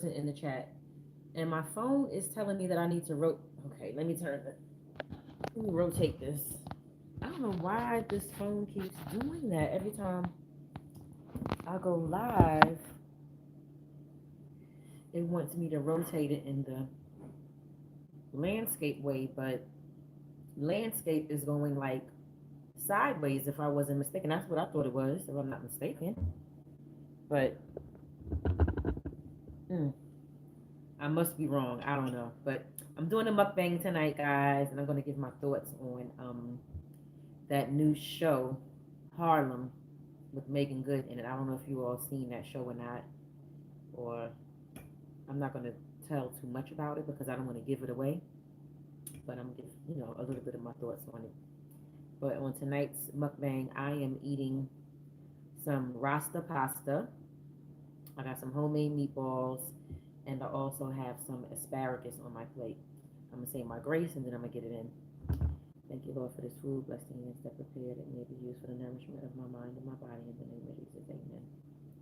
in the chat, and my phone is telling me that I need to Okay, let me rotate this. I don't know why this phone keeps doing that every time I go live. It wants me to rotate it in the landscape way, but landscape is going like sideways if I wasn't mistaken. That's what I thought it was, if I'm not mistaken. But mm, I must be wrong. I don't know. But I'm doing a mukbang tonight, guys, and I'm gonna give my thoughts on that new show, Harlem, with Megan Good in it. I don't know if you all seen that show or not, or I'm not gonna tell too much about it because I don't want to give it away. But I'm gonna give a little bit of my thoughts on it. But on tonight's mukbang, I am eating some Rasta pasta. I got some homemade meatballs, and I also have some asparagus on my plate. I'm gonna say my grace, and then I'm gonna get it in. Thank you, Lord, for this food. Bless the hands that prepared it. May it be used for the nourishment of my mind and my body. In the name of Jesus, amen.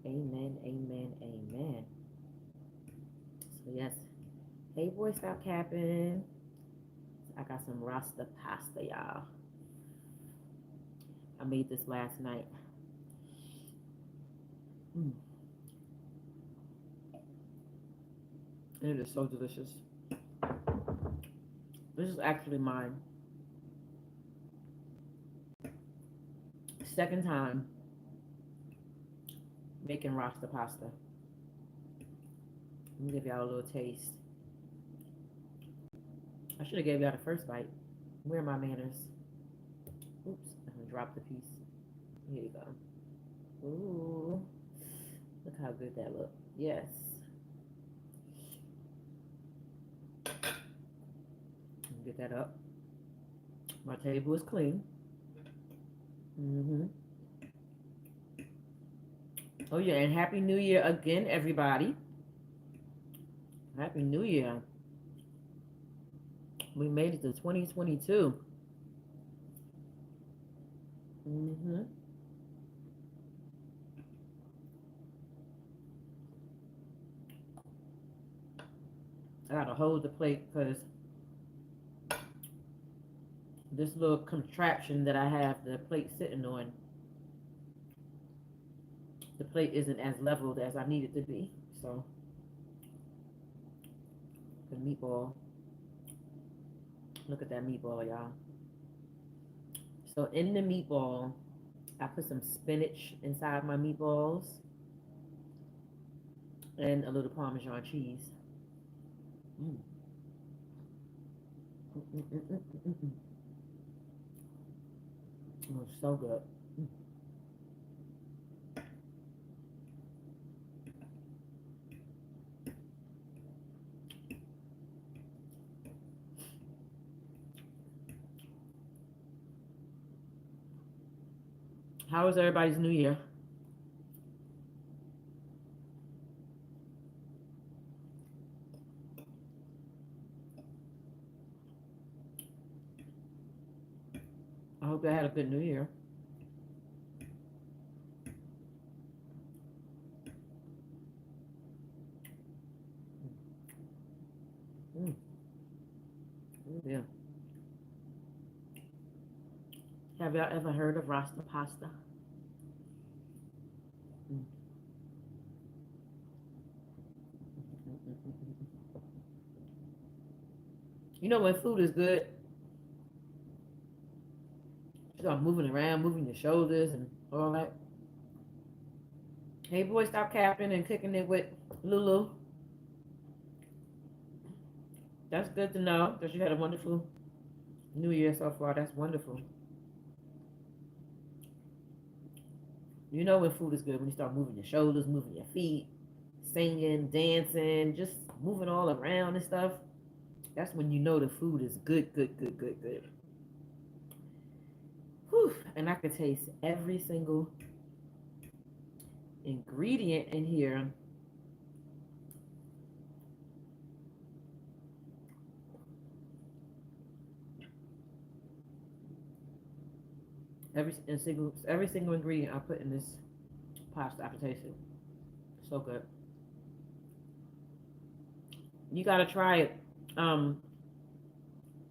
Amen, amen, amen. So, yes. Hey, boy, stop capping. I got some Rasta pasta, y'all. I made this last night. Mm. It is so delicious. This is actually my second time making Rasta pasta. Let me give y'all a little taste. I should have gave y'all the first bite. Where are my manners? Oops, I'm gonna drop the piece. Here you go. Ooh, look how good that looks. Yes. Get that up. My table is clean. Mm-hmm. Oh yeah, and Happy New Year again, everybody. Happy New Year. We made it to 2022. Mm-hmm. I gotta hold the plate because this little contraption that I have the plate sitting on, the plate isn't as leveled as I need it to be. So the meatball, look at that meatball, y'all. So in the meatball, I put some spinach inside my meatballs and a little Parmesan cheese. Mm. Mm, mm, mm, mm, mm, mm. Oh, it's so good. Mm. How was everybody's New Year? I hope they had a good New Year. Mm. Oh, yeah. Have y'all ever heard of Rasta pasta? Mm. Mm, mm, mm, mm, mm. You know when food is good, you start moving around, moving your shoulders and all that. Hey boy, stop capping and cooking it with Lulu. That's good to know that you had a wonderful New Year so far. That's wonderful. You know when food is good when you start moving your shoulders, moving your feet, singing, dancing, just moving all around and stuff. That's when you know the food is good, good, good, good, good. Whew. And I could taste every single ingredient in here. Every single ingredient I put in this pasta, I could taste it. So good. You gotta try it. Um,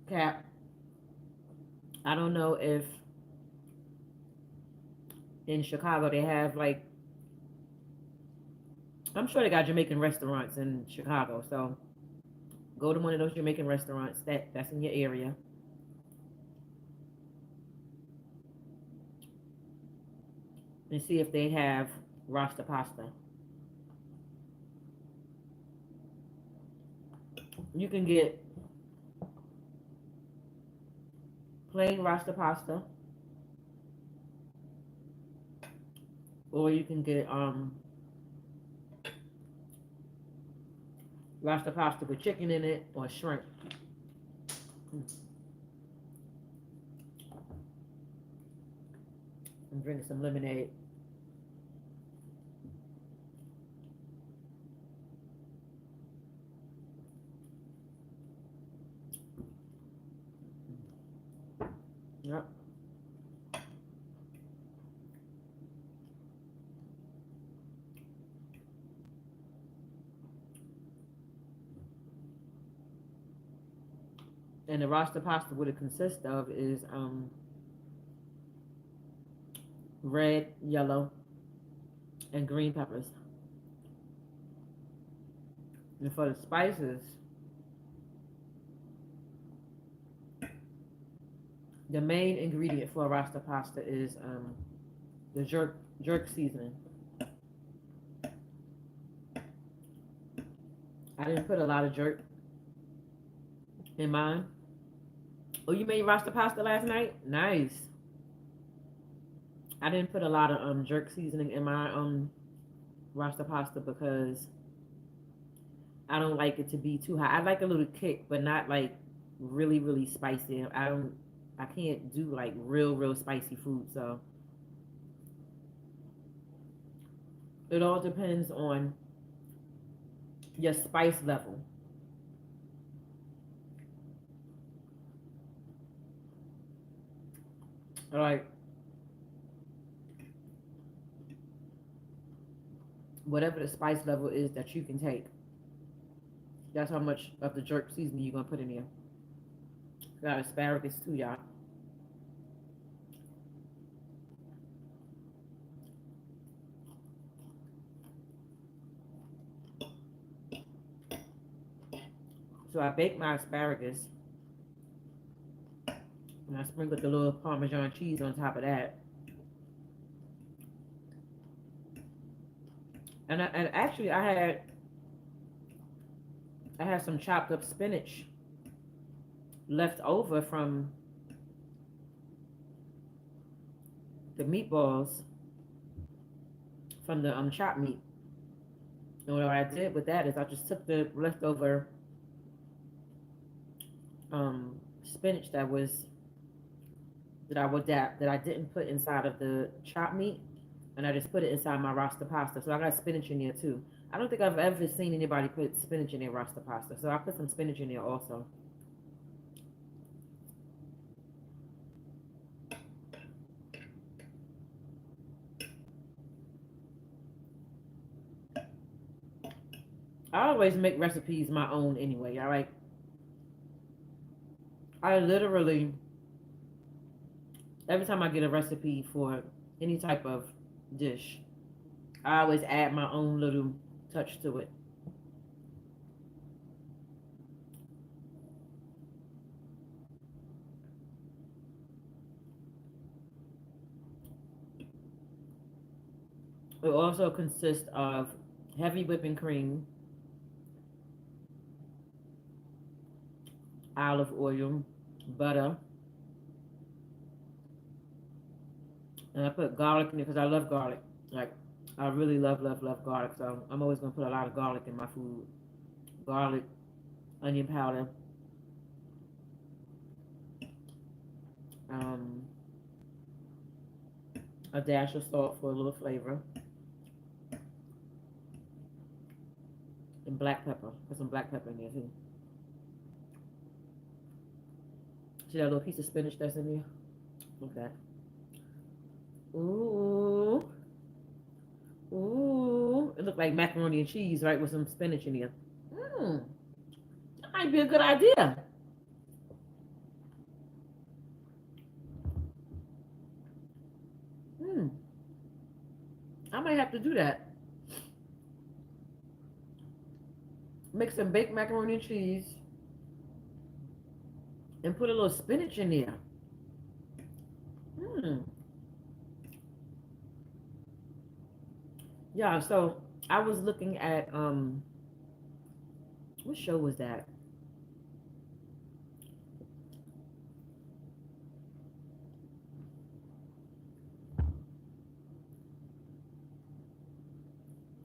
Cap. I don't know if in Chicago they have like, I'm sure they got Jamaican restaurants in Chicago. So go to one of those Jamaican restaurants that's in your area and see if they have Rasta pasta. You can get plain Rasta pasta, or you can get Rasta pasta with chicken in it or shrimp. I'm drinking some lemonade. Yep. And the Rasta pasta, what it consists of is red, yellow, and green peppers. And for the spices, the main ingredient for Rasta pasta is the jerk seasoning. I didn't put a lot of jerk in mine. Oh, you made Rasta pasta last night? Nice. I didn't put a lot of jerk seasoning in my Rasta pasta because I don't like it to be too hot. I like a little kick, but not like really, really spicy. I can't do like real spicy food. So it all depends on your spice level. Like whatever the spice level is that you can take, that's how much of the jerk seasoning you're gonna put in there. Got asparagus too, y'all. So I baked my asparagus and I sprinkled the little Parmesan cheese on top of that. And actually I had some chopped up spinach left over from the meatballs from the chopped meat. And what I did with that is I just took the leftover spinach that I didn't put inside of the chopped meat, and I just put it inside my Rasta pasta. So I got spinach in there too. I don't think I've ever seen anybody put spinach in their Rasta pasta, so I put some spinach in there also. I always make recipes my own anyway. I literally every time I get a recipe for any type of dish, I always add my own little touch to it. It also consists of heavy whipping cream, olive oil, butter, and I put garlic in it because I love garlic. Like I really love garlic, so I'm always gonna put a lot of garlic in my food. Garlic, onion powder, um, a dash of salt for a little flavor, and black pepper. Put some black pepper in there too. See that little piece of spinach that's in there? Okay. Ooh, ooh. It looked like macaroni and cheese, right, with some spinach in there. Mmm. Might be a good idea. Hmm. I might have to do that. Make some baked macaroni and cheese and put a little spinach in there. Hmm. Yeah, so I was looking at what show was that?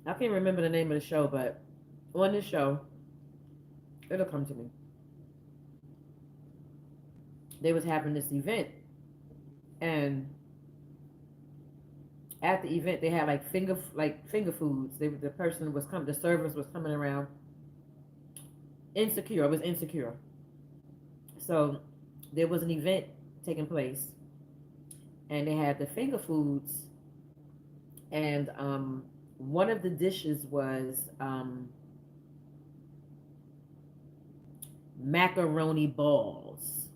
I can't remember the name of the show, but on this show, it'll come to me. They was having this event, and at the event they had like finger foods. The person was coming, the servers was coming around. Insecure, it was insecure. So there was an event taking place, and they had the finger foods, and one of the dishes was macaroni balls.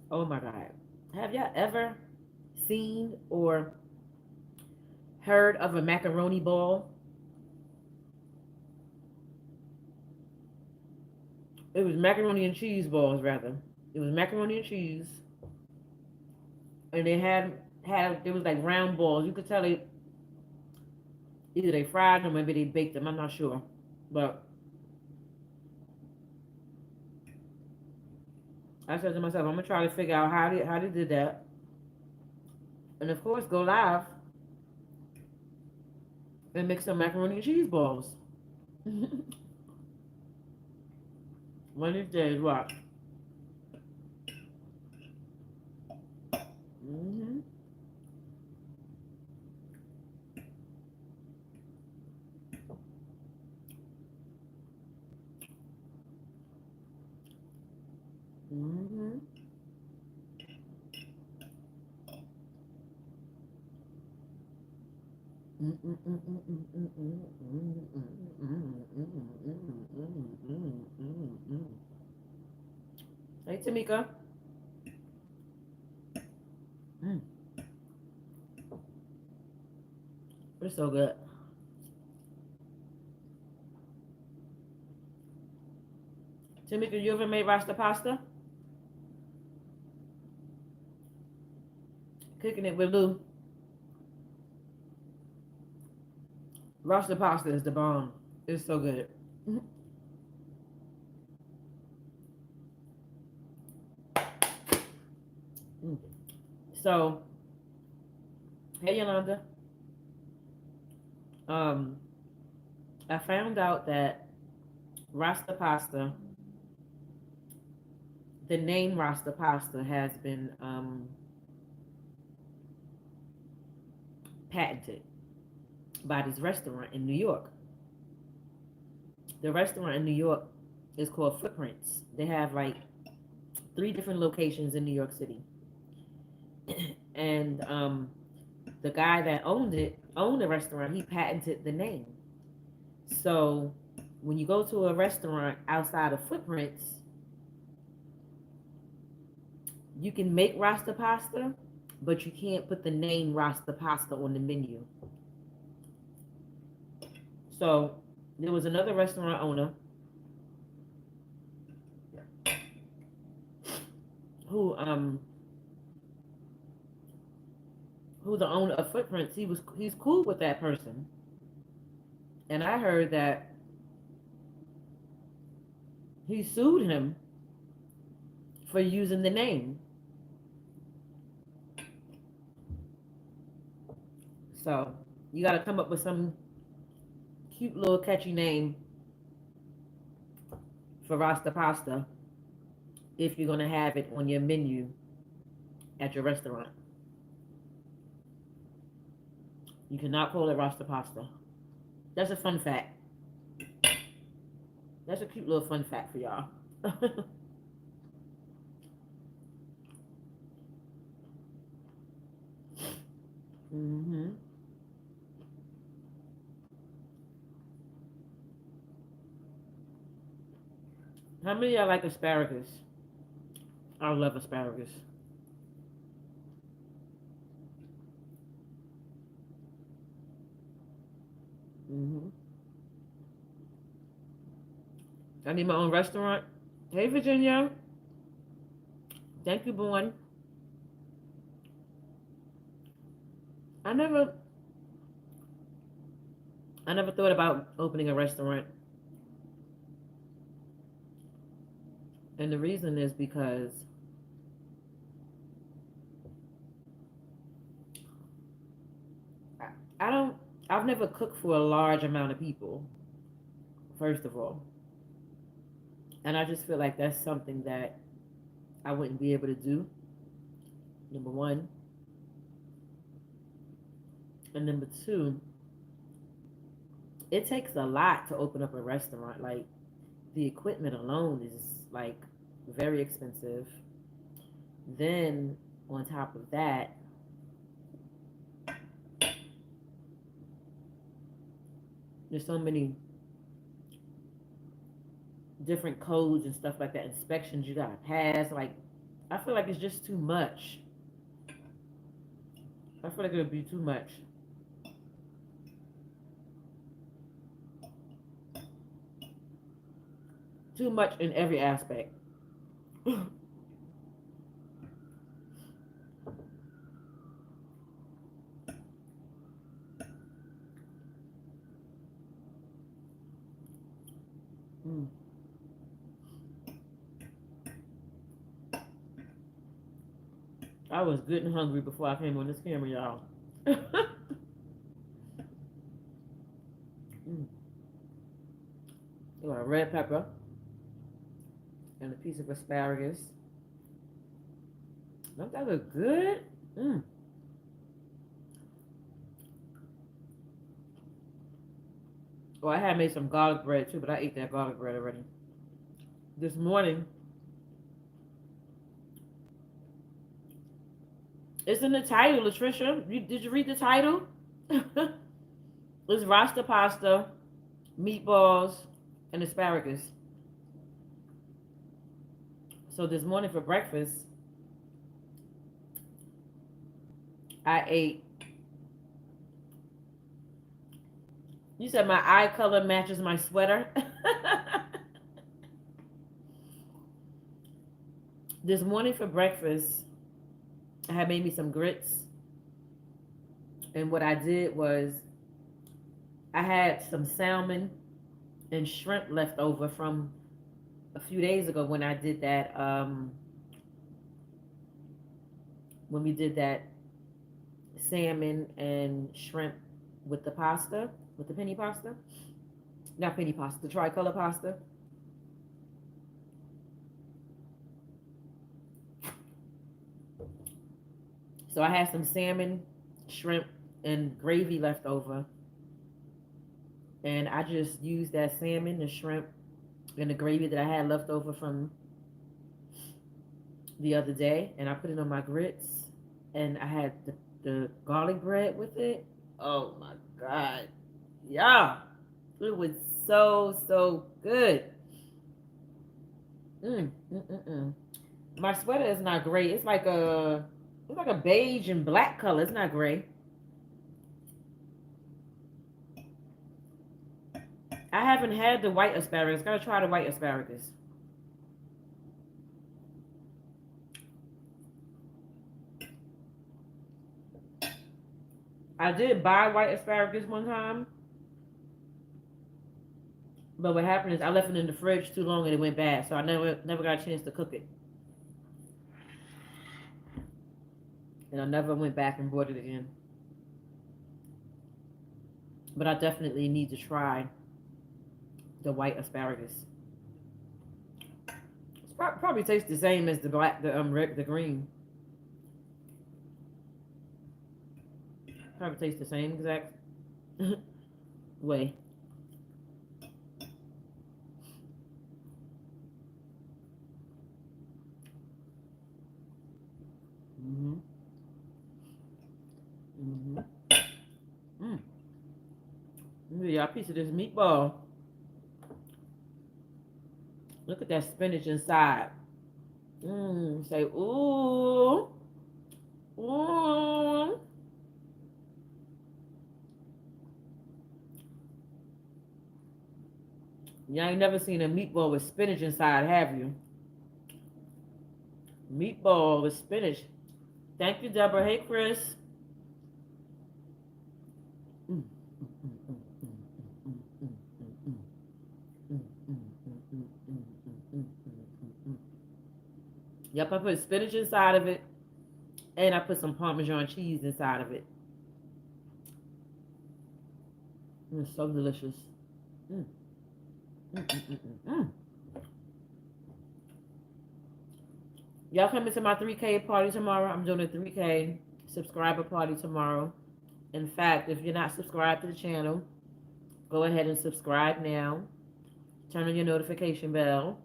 Oh my God. Have y'all ever seen or heard of a macaroni ball? It was macaroni and cheese balls, rather. It was macaroni and cheese, and they had there was like round balls. You could tell either they fried them, or maybe they baked them. I'm not sure, but I said to myself, I'm gonna try to figure out how they did that, and of course go live and make some macaroni and cheese balls. One of these days, watch. Mm-hmm. Mm-hmm. Hey, Tamika. Mm, it's so good. Tamika, you ever made Rasta pasta? Cooking it with Lou. Rasta pasta is the bomb. It's so good. Mm. So, hey Yolanda. Um, I found out that Rasta pasta, the name Rasta pasta, has been patented by this restaurant in New York. The restaurant in New York is called Footprints. They have like three different locations in New York City, and the guy that owned the restaurant. He patented the name. So when you go to a restaurant outside of Footprints, you can make Rasta pasta, but you can't put the name Rasta pasta on the menu. So there was another restaurant owner who who's the owner of Footprints. He's cool with that person, and I heard that he sued him for using the name. So you got to come up with some cute little catchy name for Rasta pasta if you're gonna have it on your menu at your restaurant. You cannot call it Rasta pasta. That's a fun fact. That's a cute little fun fact for y'all. hmm How many of y'all like asparagus? I love asparagus. Hmm. I need my own restaurant. Hey, Virginia. Thank you, Bourne. I never, I never thought about opening a restaurant, and the reason is because I, I don't. I've never cooked for a large amount of people. First of all, and I just feel like that's something that I wouldn't be able to do. Number one, and number two, it takes a lot to open up a restaurant. Like the equipment alone is like very expensive. Then on top of that, there's so many different codes and stuff like that, inspections you gotta pass. Like, I feel like it's just too much. I feel like it would be too much. Too much in every aspect. Mm. I was good and hungry before I came on this camera, y'all. Mm. A red pepper and a piece of asparagus. Don't that look good? Mm. Oh, I had made some garlic bread too, but I ate that garlic bread already. This morning, it's in the title, Latricia. Did you read the title? It's Rasta pasta, meatballs, and asparagus. So this morning for breakfast, I ate. You said my eye color matches my sweater. This morning for breakfast, I had made me some grits, and what I did was I had some salmon and shrimp left over from a few days ago when I did that. When we did that salmon and shrimp with the pasta, with the penny pasta, not penny pasta, the tricolor pasta. So I had some salmon, shrimp, and gravy left over, and I just used that salmon, the shrimp, and the gravy that I had left over from the other day, and I put it on my grits, and I had the garlic bread with it. Oh my god, yeah, it was so good. Mm, mm, mm, mm. My sweater is not gray. It's like a beige and black color. It's not gray. I haven't had the white asparagus. Gotta try the white asparagus. I did buy white asparagus one time, but what happened is I left it in the fridge too long and it went bad, so I never got a chance to cook it, and I never went back and bought it again. But I definitely need to try the white asparagus. It probably tastes the same as the black, the green. Probably tastes the same exact way. Mhm. Mhm. Mm. Let me get y'all a piece of this meatball. Look at that spinach inside. Say, ooh, ooh. You ain't never seen a meatball with spinach inside, have you? Meatball with spinach. Thank you, Deborah. Hey, Chris. Mm, mm, mm, mm, mm, mm, mm, mm, mm. Yep, I put spinach inside of it, and I put some Parmesan cheese inside of it. It's so delicious. Mm, mm, mm, mm, mm. Y'all coming to my 3K party tomorrow? I'm doing a 3K subscriber party tomorrow. In fact, if you're not subscribed to the channel, go ahead and subscribe now. Turn on your notification bell.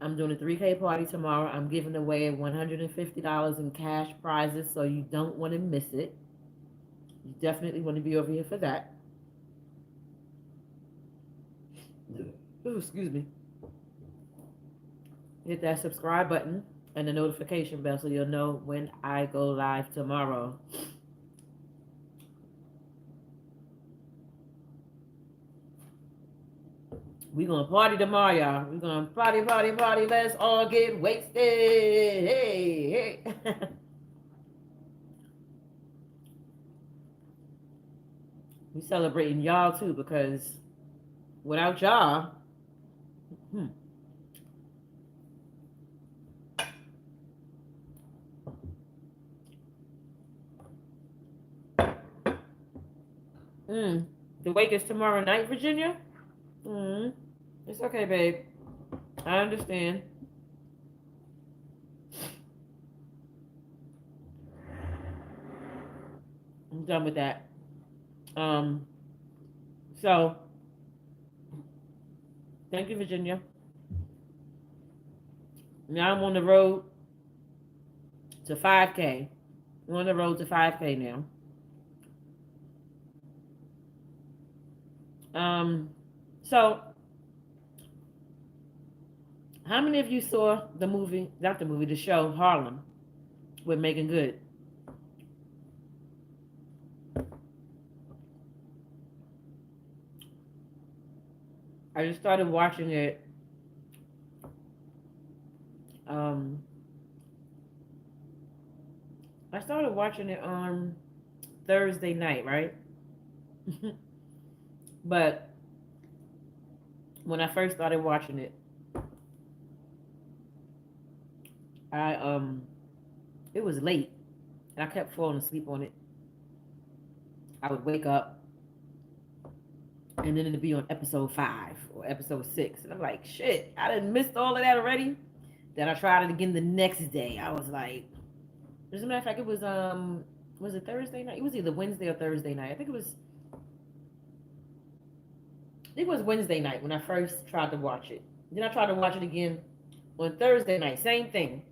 I'm doing a 3K party tomorrow. I'm giving away $150 in cash prizes, so you don't want to miss it. You definitely want to be over here for that. Ooh, excuse me. Hit that subscribe button and the notification bell so you'll know when I go live tomorrow. We gonna party tomorrow, y'all. We gonna party, party, party. Let's all get wasted. Hey, hey. We celebrating y'all too because without y'all, hmm, the wake is tomorrow night, Virginia. Mm, it's okay, babe. I understand. I'm done with that. Um, so thank you, Virginia. Now I'm on the road to 5K. I'm on the road to 5K now. Um, so how many of you saw the movie, not the movie, the show Harlem with Megan Good? I just started watching it um I started watching it on Thursday night, right? But when I first started watching it, I it was late and I kept falling asleep on it. I would wake up and then it'd be on episode 5 or episode 6. And I'm like, shit, I done missed all of that already. Then I tried it again the next day. I was like, as a matter of fact, it was it Thursday night? It was either Wednesday or Thursday night. I think it was Wednesday night when I first tried to watch it. Then I tried to watch it again on Thursday night. Same thing.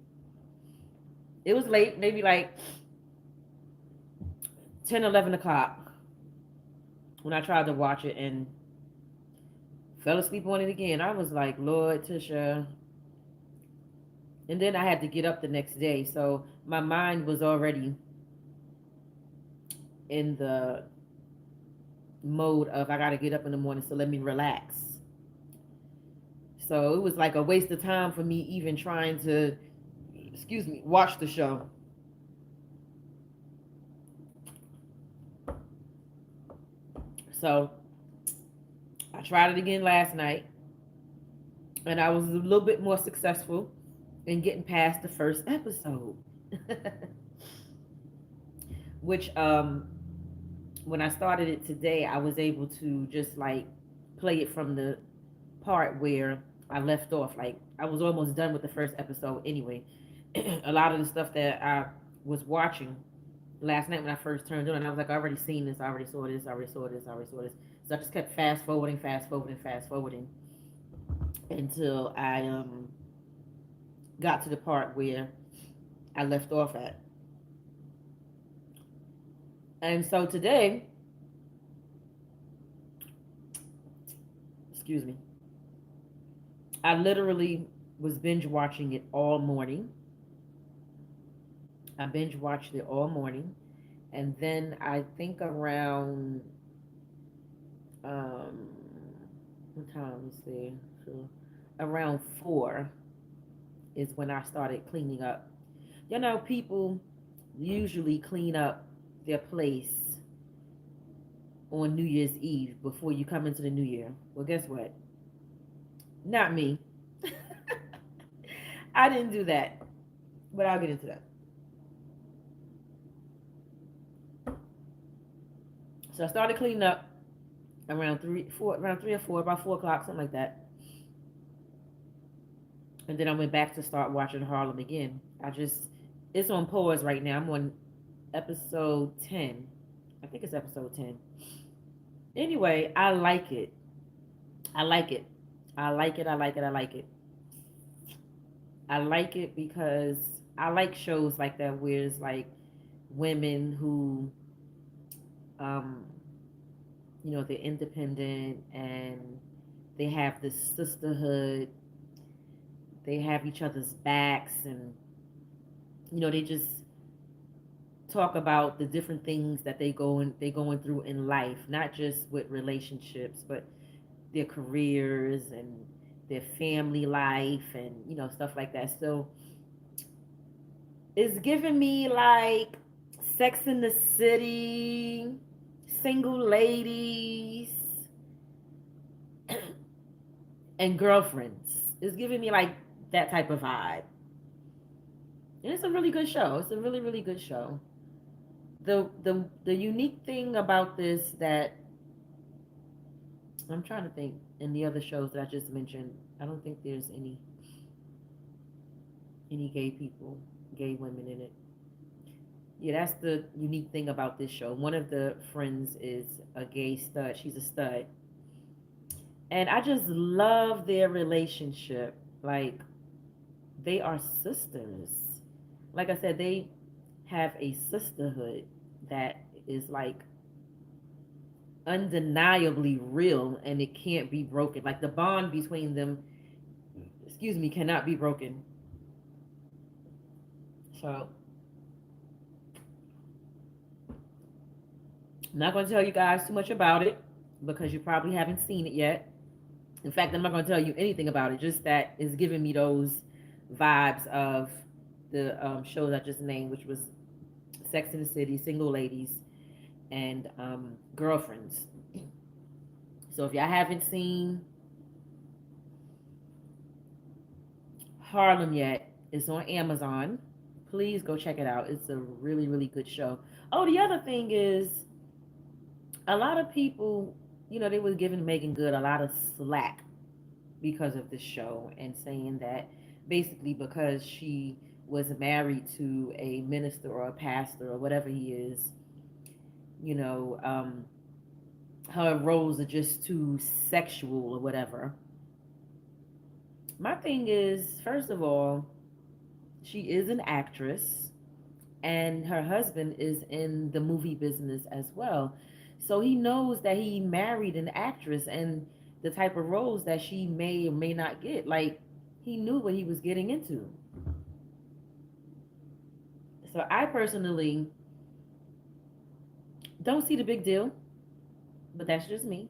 It was late, maybe like 10, 11 o'clock when I tried to watch it and fell asleep on it again. I was like, Lord, Tisha. And then I had to get up the next day. So my mind was already in the mode of I got to get up in the morning, so let me relax. So it was like a waste of time for me even trying to, excuse me, watch the show. So I tried it again last night, and I was a little bit more successful in getting past the first episode. Which when I started it today, I was able to just like play it from the part where I left off. Like I was almost done with the first episode anyway. A lot of the stuff that I was watching last night when I first turned on, I was like, I already seen this, I already saw this, I already saw this, I already saw this. So I just kept fast forwarding, fast forwarding, fast forwarding until I got to the part where I left off at. And so today, excuse me, I literally was binge watching it all morning. I binge watched it all morning, and then I think around um, what time is there? So around 4 is when I started cleaning up. You know, people usually clean up their place on New Year's Eve before you come into the new year. Well, guess what? Not me. I didn't do that, but I'll get into that. So I started cleaning up around 3 or 4, about 4 o'clock, something like that. And then I went back to start watching Harlem again. It's on pause right now. I'm on episode 10. I think it's episode 10. Anyway, I like it. I like it. I like it. I like it. I like it. I like it because I like shows like that where it's like women who, um, they're independent and they have this sisterhood. They have each other's backs, and they just talk about the different things that they going through in life, not just with relationships, but their careers and their family life and stuff like that. So it's giving me like Sex in the City, Single Ladies, and Girlfriends. It's giving me like that type of vibe. And it's a really good show. It's a really, really good show. The unique thing about this that I'm trying to think in the other shows that I just mentioned, I don't think there's any gay people, gay women in it. Yeah, that's the unique thing about this show. One of the friends is a gay stud. She's a stud. And I just love their relationship. Like, they are sisters. Like I said, they have a sisterhood that is like undeniably real and it can't be broken. Like, the bond between them, excuse me, cannot be broken. So, I'm not going to tell you guys too much about it because you probably haven't seen it yet. In fact, I'm not going to tell you anything about it. Just that it's giving me those vibes of the shows I just named, which was Sex in the City, Single Ladies, and Girlfriends. So if y'all haven't seen Harlem yet, it's on Amazon. Please go check it out. It's a really, really good show. Oh, the other thing is, a lot of people, they were giving Megan Good a lot of slack because of the show and saying that basically because she was married to a minister or a pastor or whatever he is, you know, um, her roles are just too sexual or whatever. My thing is, first of all, she is an actress and her husband is in the movie business as well. So he knows that he married an actress and the type of roles that she may or may not get. Like, he knew what he was getting into. So I personally don't see the big deal, but that's just me.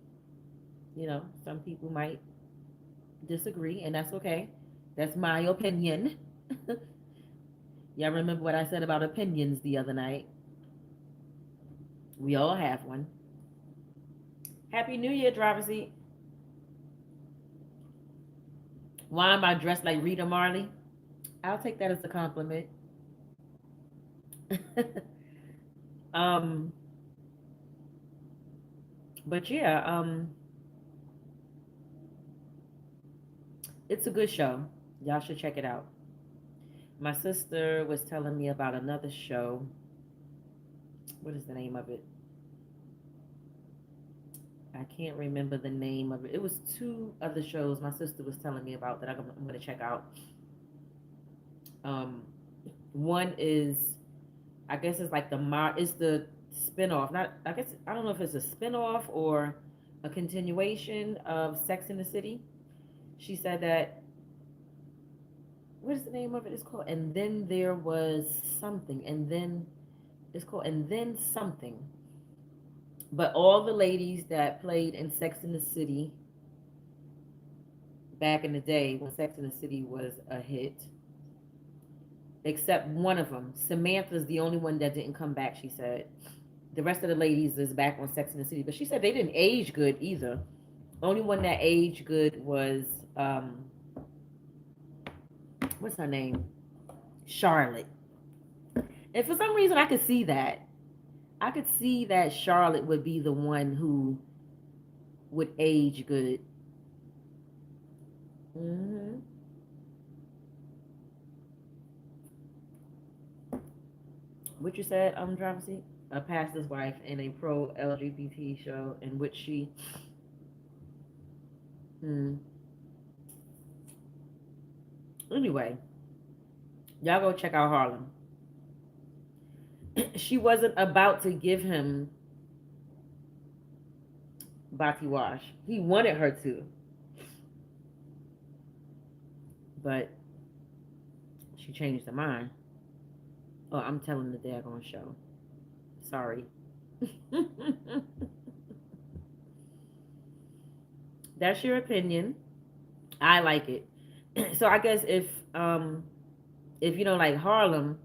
Some people might disagree, and that's okay. That's my opinion. Y'all remember what I said about opinions the other night? We all have one. Happy New Year, driver seat. Why am I dressed like Rita Marley? I'll take that as a compliment. um, but yeah, it's a good show. Y'all should check it out. My sister was telling me about another show. What is the name of it? I can't remember the name of it. It was two other shows my sister was telling me about that I'm going to check out. Um, One is, I guess it's like it's the spinoff. Not, I guess I don't know if it's a spinoff or a continuation of Sex in the City. She said that, what is the name of it? It's called And Then There Was Something. And then it's called And Then Something. But all the ladies that played in Sex in the City back in the day when Sex in the City was a hit, except one of them, Samantha's the only one that didn't come back, she said. The rest of the ladies is back on Sex in the City. But she said they didn't age good either. Only one that aged good was, what's her name? Charlotte. And for some reason, I could see that. I could see that Charlotte would be the one who would age good. Hmm. What you said, driver seat? A pastor's wife in a pro LGBT show in which she. Hmm. Anyway, y'all go check out Harlem. She wasn't about to give him Bati Wash. He wanted her to, but she changed her mind. Oh, I'm telling the daggone show. Sorry. That's your opinion. I like it. So I guess if you don't like Harlem,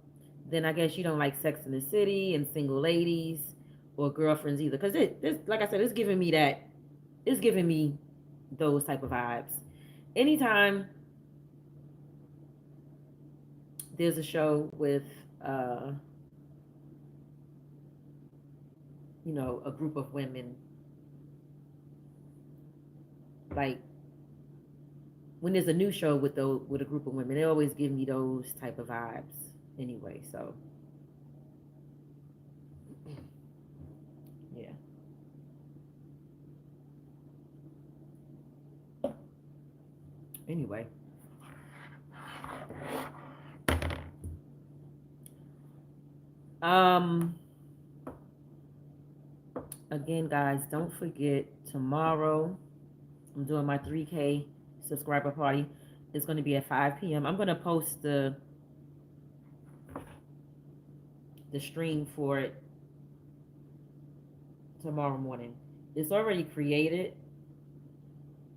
then I guess you don't like Sex in the City and Single Ladies or Girlfriends either. Because this, like I said, it's giving me that. It's giving me those type of vibes. Anytime there's a show with, uh, a group of women, like when there's a new show with a group of women, they always give me those type of vibes. Anyway, so yeah. Anyway, um, again, guys, don't forget tomorrow I'm doing my 3K subscriber party. It's going to be at 5 p.m. I'm going to post the stream for it tomorrow morning. It's already created.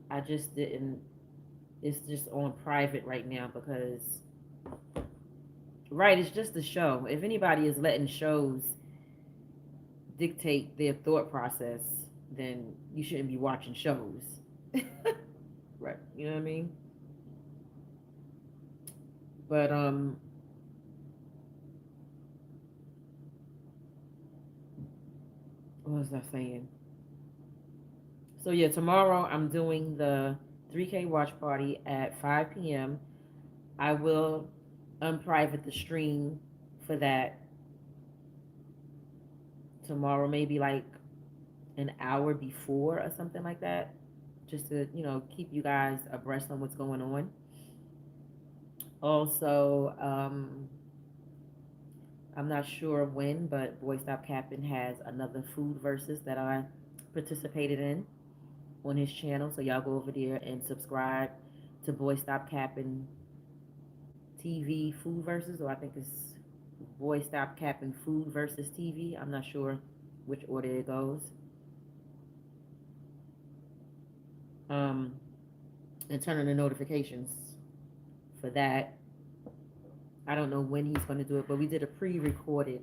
I just didn't. It's just on private right now because, right, it's just a show. If anybody is letting shows dictate their thought process, then you shouldn't be watching shows. Right. You know what I mean? But what was I saying? So yeah, tomorrow I'm doing the 3K watch party at 5 p.m. I will unprivate the stream for that tomorrow, maybe like an hour before or something like that, just to keep you guys abreast on what's going on. Also, I'm not sure when, but Boy Stop Capping has another food versus that I participated in on his channel. So y'all go over there and subscribe to Boy Stop Capping TV Food Versus, or I think it's Boy Stop Capping Food Versus TV. I'm not sure which order it goes. Um, and turn on the notifications for that. I don't know when he's going to do it, but we did a pre-recorded.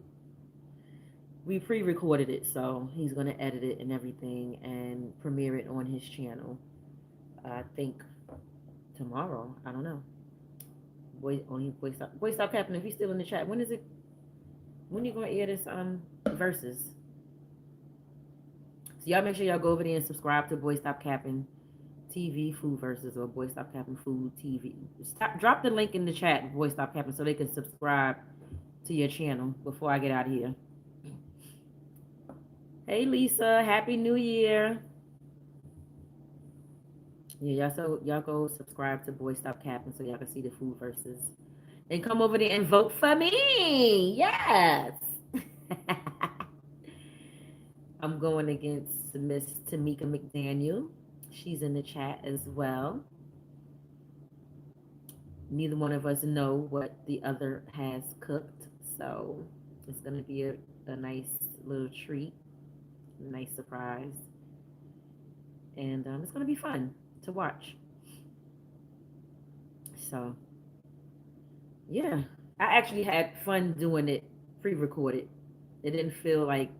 We pre-recorded it, so he's going to edit it and everything and premiere it on his channel. I think tomorrow. I don't know. Boy stop capping. If he's still in the chat, when is it? When you gonna air this verses? So y'all make sure y'all go over there and subscribe to Boy Stop Capping TV Food Versus or Boy Stop Capping Food TV. Drop the link in the chat, Boy Stop Capping, so they can subscribe to your channel before I get out of here. Hey Lisa, Happy New Year. Yeah, y'all go subscribe to Boy Stop Capping so y'all can see the food versus. And come over there and vote for me. Yes. I'm going against Miss Tamika McDaniel. She's in the chat as well. neither one of us know what the other has cooked. So it's going to be a nice little treat, a nice surprise. And it's going to be fun to watch. So, yeah. I actually had fun doing it pre recorded. It didn't feel like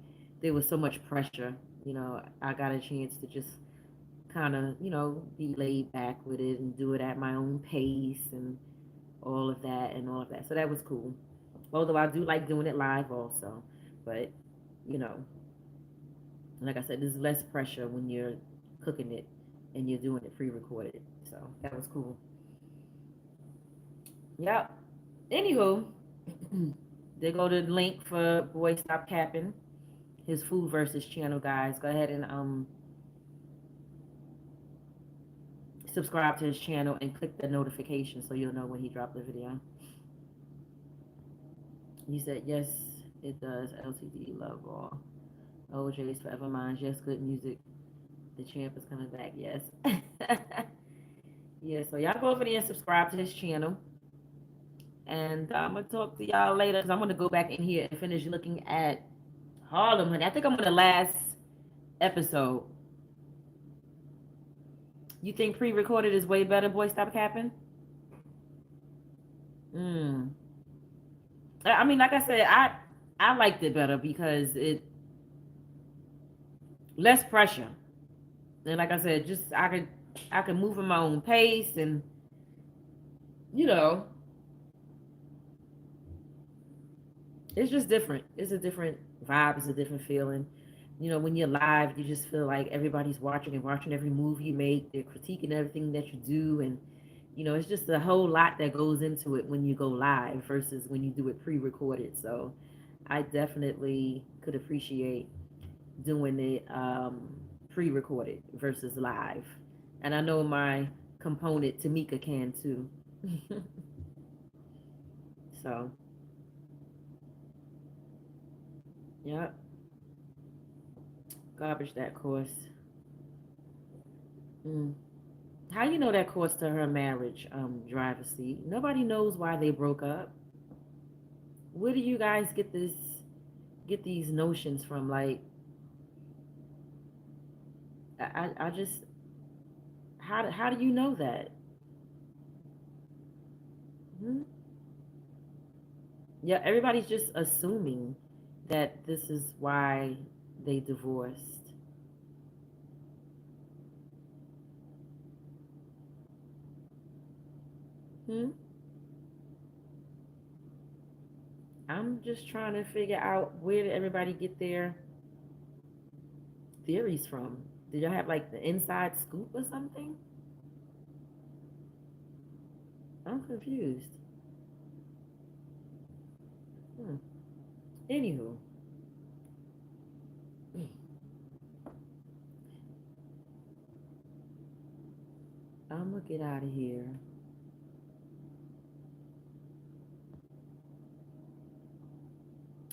there was so much pressure. I got a chance to just kind of, be laid back with it and do it at my own pace and all of that and all of that. So that was cool. Although I do like doing it live also. But, you know, like I said, there's less pressure when you're cooking it and you're doing it pre recorded. So that was cool. Yep. Anywho, there go the link for Boy Stop Capping, his food versus channel, guys. Go ahead and subscribe to his channel and click the notification so you'll know when he dropped the video. He said, yes, it does. LTD, love all. OJ's Forever Mine. Yes, good music. The champ is coming back. Yes. Yeah, so y'all go over there and subscribe to his channel. And I'm going to talk to y'all later because I'm going to go back in here and finish looking at Harlem, honey. I think I'm on the last episode. You think pre-recorded is way better, Boy Stop Capping? I mean, like I said, I liked it better because it less pressure. And like I said, just I could move at my own pace and you know, it's just different. It's a different vibe, it's a different feeling. When you're live, you just feel like everybody's watching and watching every move you make. They're critiquing everything that you do and it's just a whole lot that goes into it when you go live versus when you do it pre-recorded. So I definitely could appreciate doing it pre-recorded versus live. And I know my component Tamika can too. So, yeah, garbage that course. Mm. How you know that cost to her marriage, driver's seat? Nobody knows why they broke up. Where do you guys get these notions from? Like, I just how do you know that? Hmm? Yeah, everybody's just assuming that this is why they divorced. Hmm? I'm just trying to figure out where did everybody get their theories from? Did y'all have like the inside scoop or something? I'm confused. Hmm. Anywho, I'm gonna get out of here.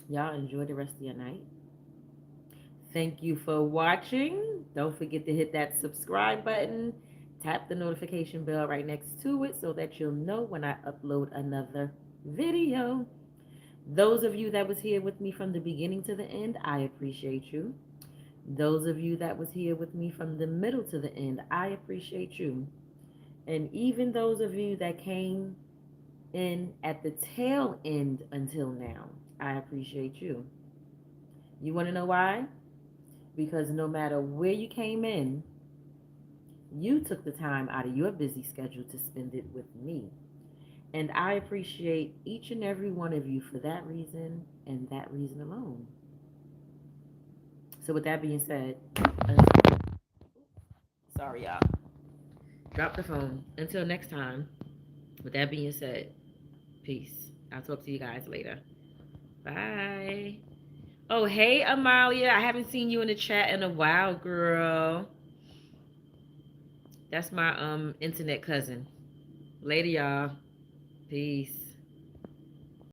Y'all enjoy the rest of your night. Thank you for watching. Don't forget to hit that subscribe button. Tap the notification bell right next to it so that you'll know when I upload another video. Those of you that was here with me from the beginning to the end, I appreciate you. Those of you that was here with me from the middle to the end, I appreciate you. And even those of you that came in at the tail end until now, I appreciate you. You want to know why? Because no matter where you came in, you took the time out of your busy schedule to spend it with me. And I appreciate each and every one of you for that reason and that reason alone. So with that being said, sorry y'all. Drop the phone. Until next time, with that being said, peace. I'll talk to you guys later. Bye. Oh, hey, Amalia. I haven't seen you in the chat in a while, girl. That's my internet cousin. Later, y'all. Peace.